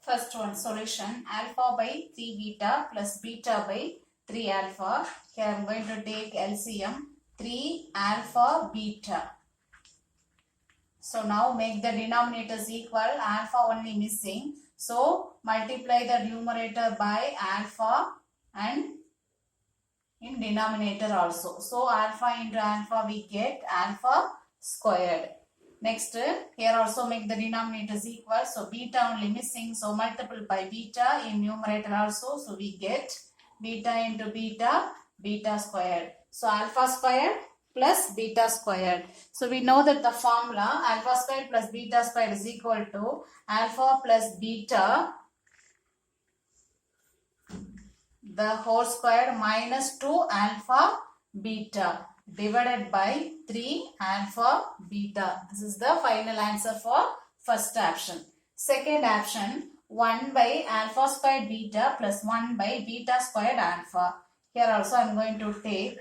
First one solution, alpha by 3 beta plus beta by 3 alpha. Here I am going to take LCM 3 alpha beta. So now make the denominators equal, alpha only missing. So multiply the numerator by alpha and in denominator also. So alpha into alpha we get alpha squared. Next, here also make the denominators equal. So beta only missing. So multiple by beta in numerator also. So we get beta into beta, beta squared. So alpha squared plus beta squared. So we know that the formula alpha squared plus beta squared is equal to alpha plus beta the whole squared minus 2 alpha beta divided by 3 alpha beta. This is the final answer for first option. Second option, 1 by alpha squared beta plus 1 by beta squared alpha. Here also I am going to take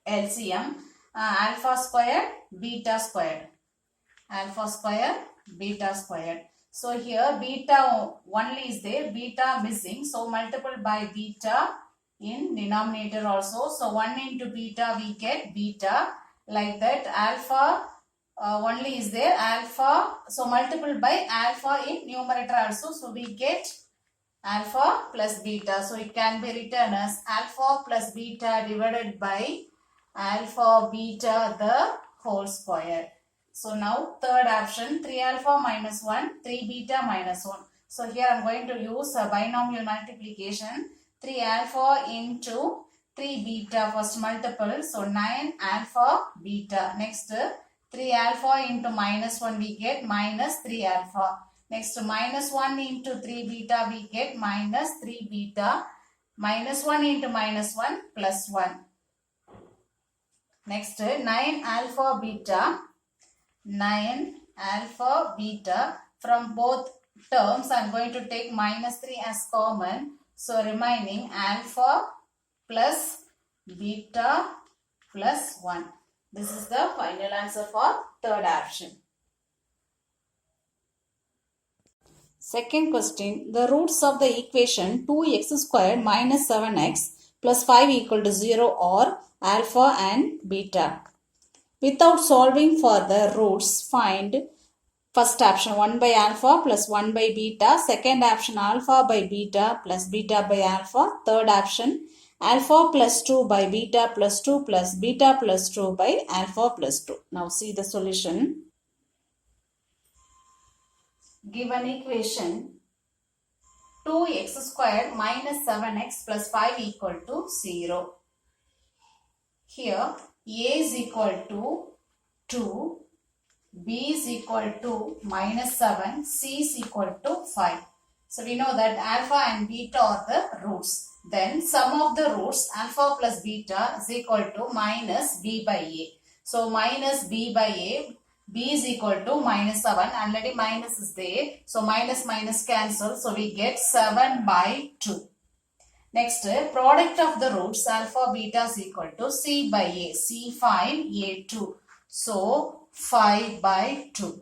LCM alpha squared beta squared. Alpha squared beta squared. So here beta only is there, beta missing. So multiple by beta in denominator also. So 1 into beta we get beta. Like that alpha only is there, alpha. So multiple by alpha in numerator also. So we get alpha plus beta. So it can be written as alpha plus beta divided by alpha beta the whole square. So now third option, 3 alpha minus 1, 3 beta minus 1. So here I am going to use a binomial multiplication. 3 alpha into 3 beta first multiple. So 9 alpha beta. Next 3 alpha into minus 1 we get minus 3 alpha. Next minus 1 into 3 beta we get minus 3 beta. Minus 1 into minus 1 plus 1. Next 9 alpha beta. 9 alpha beta. From both terms I am going to take minus 3 as common. So remaining alpha plus beta plus 1. This is the final answer for third option. Second question, the roots of the equation 2x squared minus 7x plus 5 equal to 0 are alpha and beta. Without solving for the roots, find first option 1 by alpha plus 1 by beta. Second option alpha by beta plus beta by alpha. Third option alpha plus 2 by beta plus 2 plus beta plus 2 by alpha plus 2. Now see the solution. Given equation 2x squared minus 7x plus 5 equal to 0. Here a is equal to 2, b is equal to minus 7, c is equal to 5. So we know that alpha and beta are the roots. Then sum of the roots alpha plus beta is equal to minus b by a. So minus b by a, b is equal to minus 7. Already minus is there. So minus minus cancel. So we get 7 by 2. Next, product of the roots alpha beta is equal to c by a. C5 a2. So 5 by 2.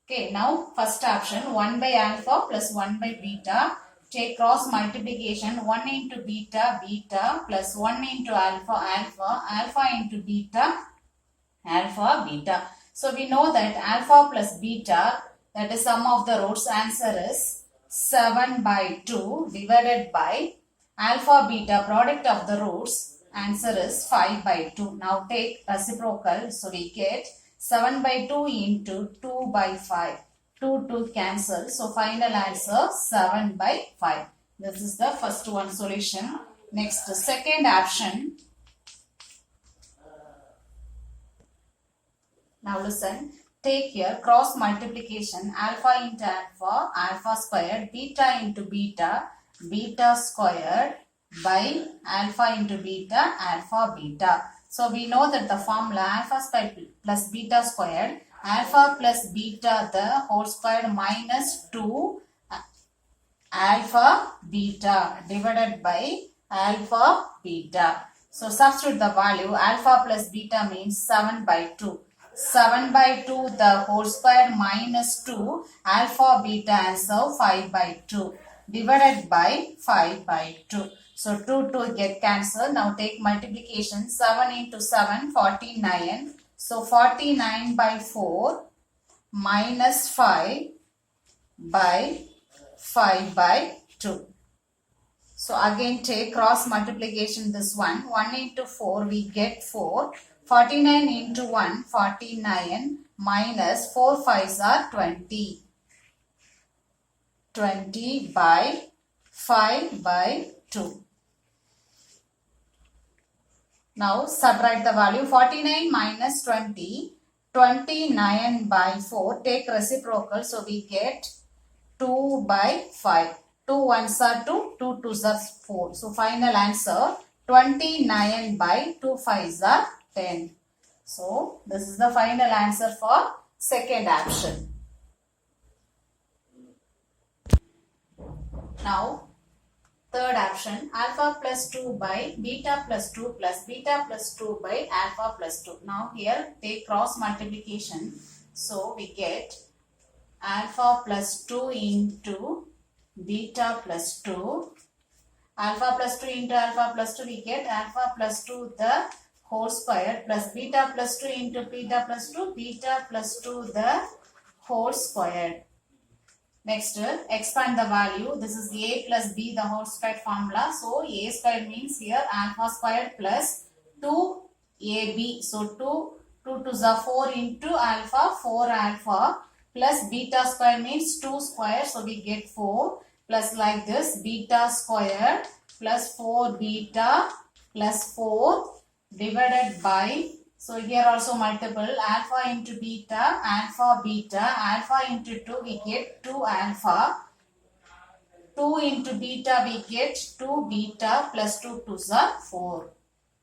Okay, now first option 1 by alpha plus 1 by beta. Take cross multiplication 1 into beta beta plus 1 into alpha alpha. Alpha into beta alpha beta. So we know that alpha plus beta, that is sum of the roots, answer is 7 by 2 divided by alpha beta product of the roots, answer is 5 by 2. Now take reciprocal. So we get 7 by 2 into 2 by 5. 2 cancel. So final answer 7 by 5. This is the first one solution. Next second option. Now listen. Take here cross multiplication alpha into alpha, alpha squared, beta into beta, beta squared by alpha into beta, alpha beta. So we know that the formula alpha squared plus beta squared, alpha plus beta the whole squared minus 2 alpha beta divided by alpha beta. So substitute the value alpha plus beta means 7 by 2. 7 by 2 the whole square minus 2 alpha beta answer 5 by 2 divided by 5 by 2. So 2 get cancelled. Now take multiplication. 7 into 7 49. So 49 by 4 minus 5 by 5 by 2. So again take cross multiplication this one. 1 into 4 we get 4. 49 into 1 49 minus 4 5s are 20. 20 by 5 by 2. Now subtract the value. 49 minus 20. 29 by 4. Take reciprocal. So we get 2 by 5. 2 1s are 2. 2 2s are 4. So final answer 29 by 2 5s are 10. So this is the final answer for second option. Now third option, alpha plus 2 by beta plus 2 plus beta plus 2 by alpha plus 2. Now here take cross multiplication. So we get alpha plus 2 into beta plus 2. Alpha plus 2 into alpha plus 2 we get alpha plus 2 the whole square plus beta plus 2 into beta plus 2. Beta plus 2 the whole square. Next, expand the value. This is a plus b the whole square formula. So, a square means here alpha square plus 2ab. So, 2 2 are 4 into alpha, 4 alpha plus beta square means 2 square. So, we get 4 plus like this beta square plus 4 beta plus 4 divided by, so here also multiple, alpha into beta, alpha into 2 we get 2 alpha, 2 into beta we get 2 beta plus 2 2s are 4.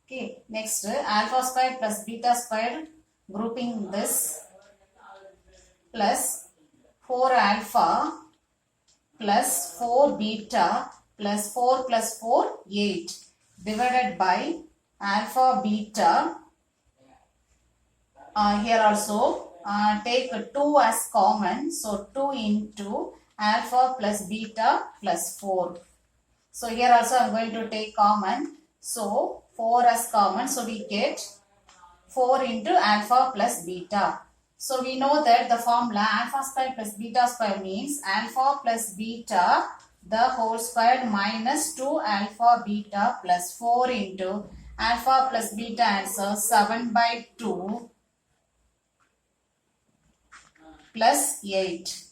Okay, next alpha square plus beta square, grouping this, plus 4 alpha plus 4 beta plus 4 plus 4 8 divided by alpha beta. Here also take 2 as common. So 2 into alpha plus beta plus 4. So here also I am going to take common. So 4 as common. So we get 4 into alpha plus beta. So we know that the formula alpha square plus beta square means alpha plus beta the whole square minus 2 alpha beta plus 4 into alpha plus beta answer 7 by 2 plus 8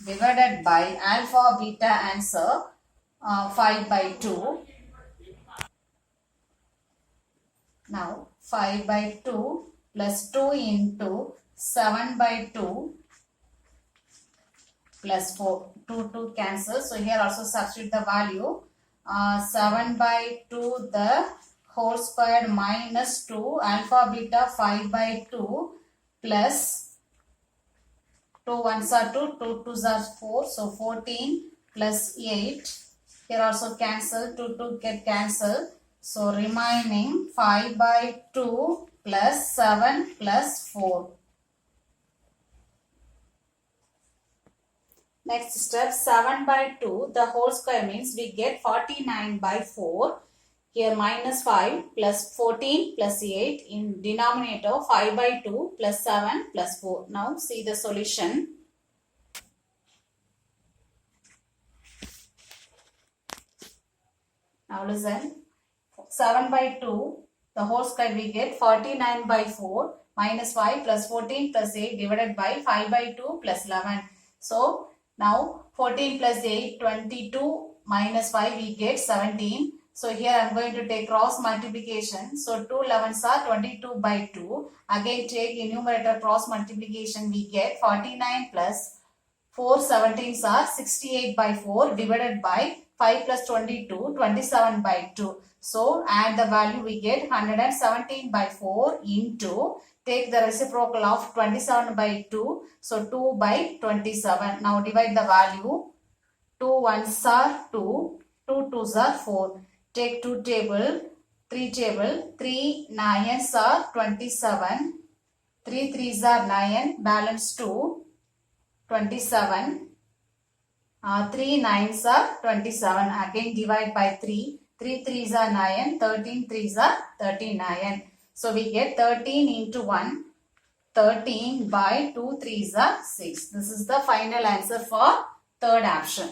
divided by alpha beta answer 5 by 2. Now 5 by 2 plus 2 into 7 by 2 plus 4. 2 cancel. So here also substitute the value. 7 by 2 the whole square minus 2 alpha beta 5 by 2 plus 2 1s are 2, 2 2s are 4. So 14 plus 8. Here also cancel. 2 get cancelled. So remaining 5 by 2 plus 7 plus 4. Next step, 7 by 2 the whole square means we get 49 by 4. Here minus 5 plus 14 plus 8 in denominator 5 by 2 plus 7 plus 4. Now see the solution. Now listen. 7 by 2 the whole square we get 49 by 4 minus 5 plus 14 plus 8 divided by 5 by 2 plus 11. So now 14 plus 8 22 minus 5 we get 17. So here I am going to take cross multiplication. So 2 11s are 22 by 2. Again take numerator cross multiplication we get 49 plus 4 17s are 68 by 4 divided by 5 plus 22 27 by 2. So add the value we get 117 by 4 into, take the reciprocal of 27 by 2. So 2 by 27. Now divide the value. 2 1s are 2. 2 2s are 4. Take 2 table. 3 table. 3 9s are 27. 3 3s are 9, balance 2, 27. 3 9s are 27. Again divide by 3. 3 3s are 9, 13 3s are 39. So we get 13 into 1. 13 by 2 3s are 6. This is the final answer for third option.